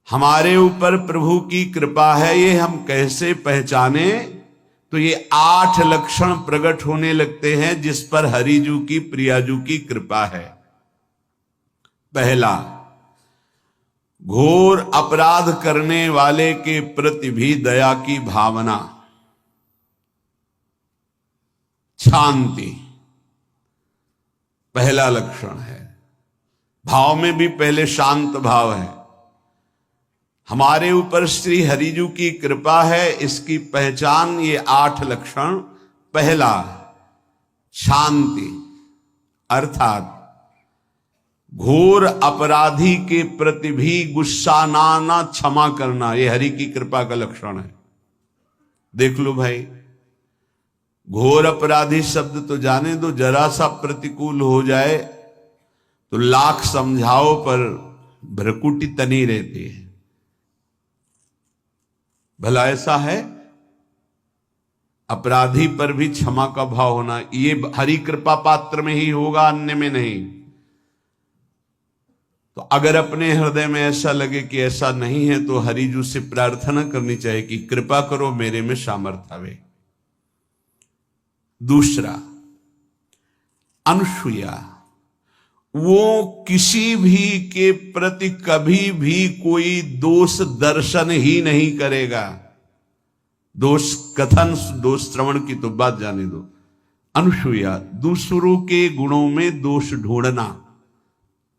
हमारे ऊपर प्रभु की कृपा है ये हम कैसे पहचाने? तो ये 8 लक्षण प्रकट होने लगते हैं जिस पर हरिजू की प्रियाजू की कृपा है। पहला, घोर अपराध करने वाले के प्रति भी दया की भावना, शांति पहला लक्षण है। भाव में भी पहले शांत भाव है। हमारे ऊपर श्री हरिजू की कृपा है, इसकी पहचान ये 8 लक्षण। पहला, शांति, अर्थात घोर अपराधी के प्रति भी गुस्सा ना क्षमा करना, ये हरि की कृपा का लक्षण है। देख लो भाई, घोर अपराधी शब्द तो जाने दो, जरा सा प्रतिकूल हो जाए तो लाख समझाओ पर भ्रकुटी तनी रहती है। भला ऐसा है? अपराधी पर भी क्षमा का भाव होना, ये हरि कृपा पात्र में ही होगा, अन्य में नहीं। तो अगर अपने हृदय में ऐसा लगे कि ऐसा नहीं है तो हरिजू से प्रार्थना करनी चाहिए कि कृपा करो, मेरे में सामर्थ्य आवे। दूसरा, अनुसूया, वो किसी भी के प्रति कभी भी कोई दोष दर्शन ही नहीं करेगा। दोष कथन, दोष श्रवण की तो बात जाने दो। अनुसूया, दूसरों के गुणों में दोष ढूंढना,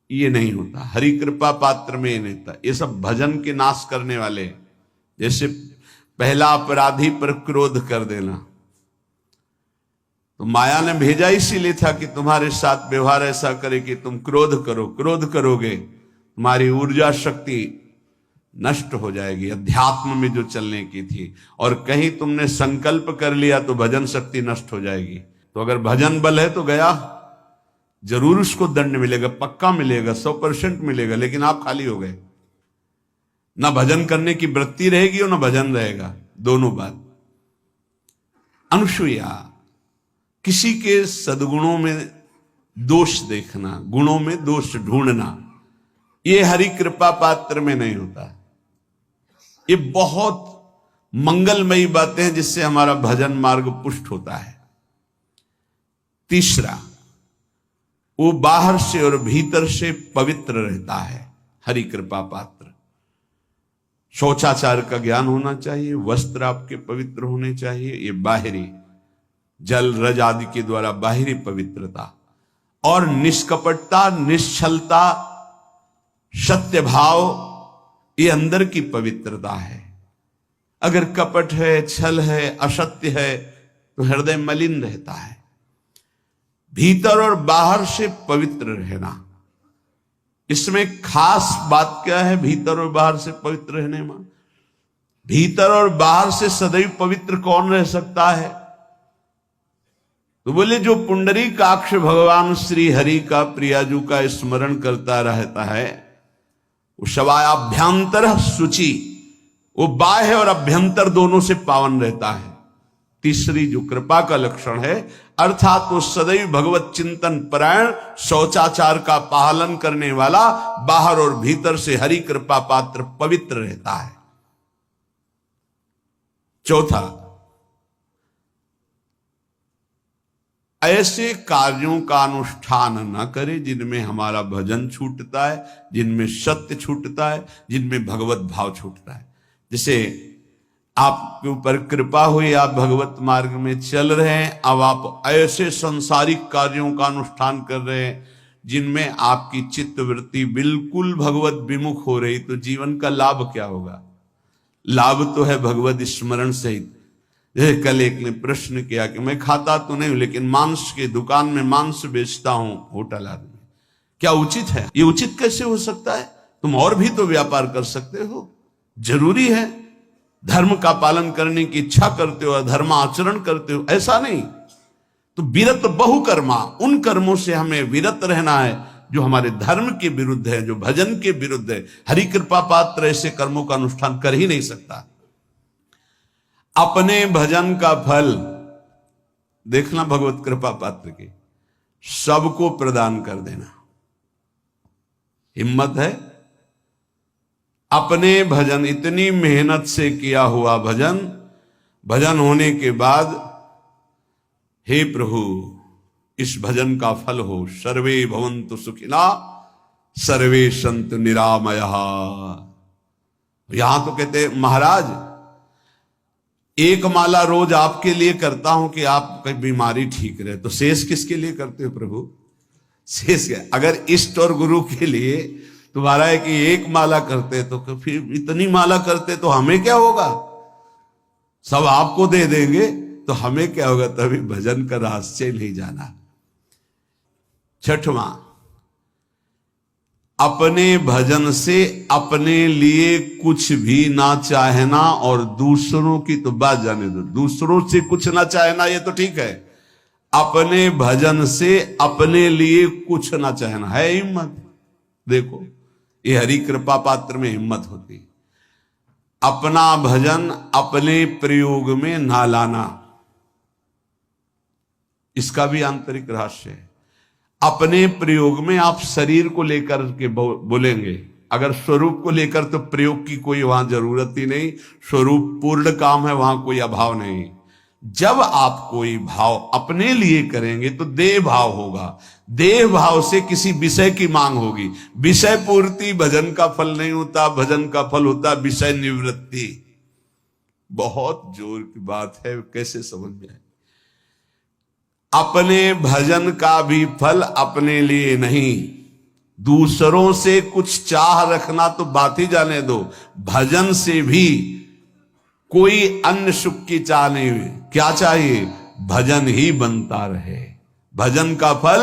ये नहीं होता। हरि कृपा पात्र में ये नहीं होता। ये सब भजन के नाश करने वाले। जैसे पहला अपराधी पर क्रोध कर देना, तो माया ने भेजा इसीलिए था कि तुम्हारे साथ व्यवहार ऐसा करे कि तुम क्रोध करो। क्रोध करोगे तुम्हारी ऊर्जा शक्ति नष्ट हो जाएगी, अध्यात्म में जो चलने की थी। और कहीं तुमने संकल्प कर लिया तो भजन शक्ति नष्ट हो जाएगी। तो अगर भजन बल है तो गया, जरूर उसको दंड मिलेगा, पक्का मिलेगा, 100% मिलेगा, लेकिन आप खाली हो गए। ना भजन करने की वृत्ति रहेगी और ना भजन रहेगा, दोनों बात। अनुसूया, किसी के सद्गुणों में दोष देखना, गुणों में दोष ढूंढना, ये हरि कृपा पात्र में नहीं होता। ये बहुत मंगलमयी बातें हैं जिससे हमारा भजन मार्ग पुष्ट होता है। तीसरा, वो बाहर से और भीतर से पवित्र रहता है, हरि कृपा पात्र। शौचाचार का ज्ञान होना चाहिए, वस्त्र आपके पवित्र होने चाहिए, ये बाहरी जल रज आदि के द्वारा बाहरी पवित्रता। और निष्कपटता, निश्चलता, सत्य भाव, ये अंदर की पवित्रता है। अगर कपट है, छल है, असत्य है तो हृदय मलिन रहता है। भीतर और बाहर से पवित्र रहना, इसमें खास बात क्या है? भीतर और बाहर से पवित्र रहने में, भीतर और बाहर से सदैव पवित्र कौन रह सकता है? तो बोले जो पुंडरीकाक्ष भगवान श्री हरि का, प्रियाजू का स्मरण करता रहता है, वो शवायाभ्यंतर शुचि, वो बाह्य और अभ्यंतर दोनों से पावन रहता है। तीसरी जो कृपा का लक्षण है, अर्थात वो सदैव भगवत चिंतन परायण, शौचाचार का पालन करने वाला, बाहर और भीतर से हरि कृपा पात्र पवित्र रहता है। चौथा, ऐसे कार्यों का अनुष्ठान न करे जिनमें हमारा भजन छूटता है, जिनमें सत्य छूटता है, जिनमें भगवत भाव छूटता है। जैसे आपके ऊपर कृपा हुई, आप भगवत मार्ग में चल रहे हैं, अब आप ऐसे संसारिक कार्यों का अनुष्ठान कर रहे हैं जिनमें आपकी चित्तवृत्ति बिल्कुल भगवत विमुख हो रही, तो जीवन का लाभ क्या होगा? लाभ तो है भगवत स्मरण सहित। जैसे कल एक ने प्रश्न किया कि मैं खाता तो नहीं हूं लेकिन मांस की दुकान में मांस बेचता हूं, होटल आदमी, क्या उचित है? ये उचित कैसे हो सकता है? तुम और भी तो व्यापार कर सकते हो। जरूरी है धर्म का पालन करने की इच्छा करते हो, धर्म आचरण करते हो, ऐसा नहीं। तो विरत बहुकर्मा, उन कर्मों से हमें विरत रहना है जो हमारे धर्म के विरुद्ध है, जो भजन के विरुद्ध है। हरि कृपा पात्र ऐसे कर्मों का अनुष्ठान कर ही नहीं सकता। अपने भजन का फल देखना भगवत कृपा पात्र के, सबको प्रदान कर देना। हिम्मत है? अपने भजन, इतनी मेहनत से किया हुआ भजन, भजन होने के बाद हे प्रभु इस भजन का फल हो, सर्वे भवन्तु सुखिना सर्वे सन्तु निरामयः। यहां तो कहते महाराज एक माला रोज आपके लिए करता हूं कि आपकी बीमारी ठीक रहे, तो शेष किसके लिए करते हो प्रभु? शेष क्या? अगर इष्ट और गुरु के लिए तुम्हारा है कि एक माला करते तो फिर इतनी माला करते तो हमें क्या होगा? सब आपको दे देंगे तो हमें क्या होगा? तभी भजन का रहस्य नहीं जाना। छठवां, अपने भजन से अपने लिए कुछ भी ना चाहना और दूसरों की तो बात जाने दो, दूसरों से कुछ ना चाहना ये तो ठीक है, अपने भजन से अपने लिए कुछ ना चाहना है हिम्मत। देखो ये हरि कृपा पात्र में हिम्मत होती है। अपना भजन अपने प्रयोग में ना लाना, इसका भी आंतरिक रहस्य है। अपने प्रयोग में आप शरीर को लेकर के बोलेंगे, अगर स्वरूप को लेकर तो प्रयोग की कोई वहां जरूरत ही नहीं, स्वरूप पूर्ण काम है, वहां कोई अभाव नहीं। जब आप कोई भाव अपने लिए करेंगे तो देह भाव होगा, देह भाव से किसी विषय की मांग होगी। विषय पूर्ति भजन का फल नहीं होता, भजन का फल होता विषय निवृत्ति। बहुत जोर की बात है, कैसे समझ में आए? अपने भजन का भी फल अपने लिए नहीं, दूसरों से कुछ चाह रखना तो बात ही जाने दो, भजन से भी कोई अन्य सुख की चाह नहीं हुई। क्या चाहिए? भजन ही बनता रहे, भजन का फल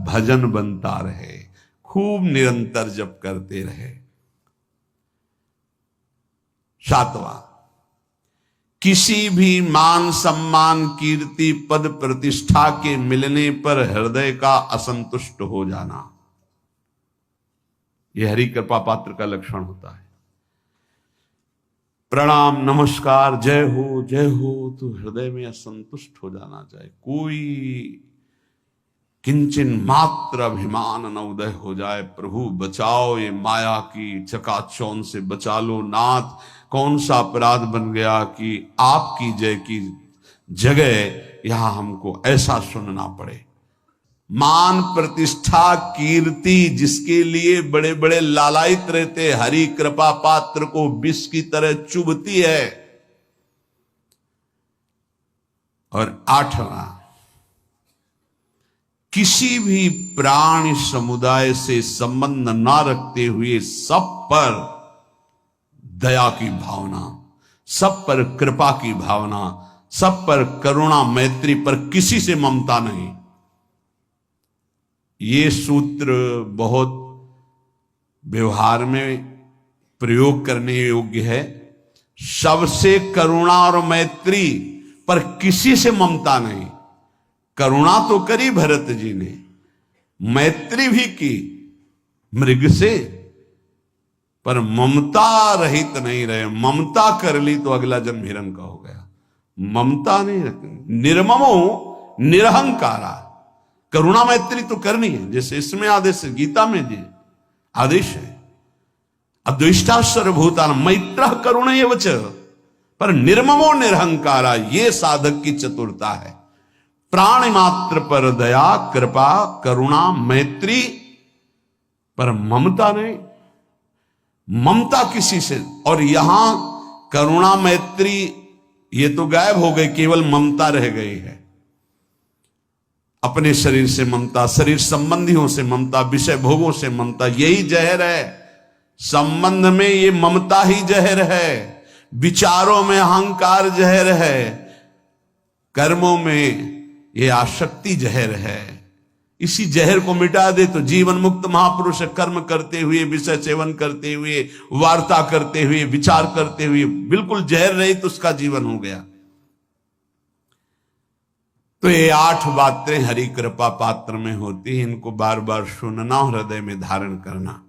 भजन बनता रहे, खूब निरंतर जप करते रहे। सातवां, किसी भी मान सम्मान कीर्ति पद प्रतिष्ठा के मिलने पर हृदय का असंतुष्ट हो जाना, यह हरि कृपा पात्र का लक्षण होता है। प्रणाम नमस्कार जय हो तो हृदय में असंतुष्ट हो जाना चाहिए। कोई किंचन मात्र अभिमान न उदय हो जाए। प्रभु बचाओ, ये माया की चकाचौंध से बचा लो नाथ। कौन सा अपराध बन गया कि आपकी जय की जगह यहां हमको ऐसा सुनना पड़े। मान प्रतिष्ठा कीर्ति जिसके लिए बड़े बड़े लालायित रहते, हरि कृपा पात्र को विष की तरह चुभती है। और आठवां, किसी भी प्राणी समुदाय से संबंध ना रखते हुए सब पर दया की भावना, सब पर कृपा की भावना, सब पर करुणा मैत्री, पर किसी से ममता नहीं। ये सूत्र बहुत व्यवहार में प्रयोग करने योग्य है। सबसे करुणा और मैत्री, पर किसी से ममता नहीं। करुणा तो करी भरत जी ने, मैत्री भी की मृग से, पर ममता रहित नहीं रहे। ममता कर ली तो अगला जन्म हिरण का हो गया। ममता नहीं रखनी, निर्ममो निरहंकारा। करुणा मैत्री तो करनी है, जैसे इसमें आदेश है, गीता में जी आदेश है, अद्वेष्टा सर्वभूतान मैत्र करुण एवच, पर निर्ममो निरहंकारा, ये साधक की चतुरता है। प्राण मात्र पर दया कृपा करुणा मैत्री, पर ममता नहीं। ममता किसी से, और यहां करुणा मैत्री ये तो गायब हो गई, केवल ममता रह गई है। अपने शरीर से ममता, शरीर संबंधियों से ममता, विषय भोगों से ममता, यही जहर है। संबंध में ये ममता ही जहर है, विचारों में अहंकार जहर है, कर्मों में ये आसक्ति जहर है। इसी जहर को मिटा दे तो जीवन मुक्त महापुरुष कर्म करते हुए, विषय सेवन करते हुए, वार्ता करते हुए, विचार करते हुए, बिल्कुल जहर रहित उसका जीवन हो गया। तो ये 8 बातें हरि कृपा पात्र में होती हैं, इनको बार बार सुनना, हृदय में धारण करना।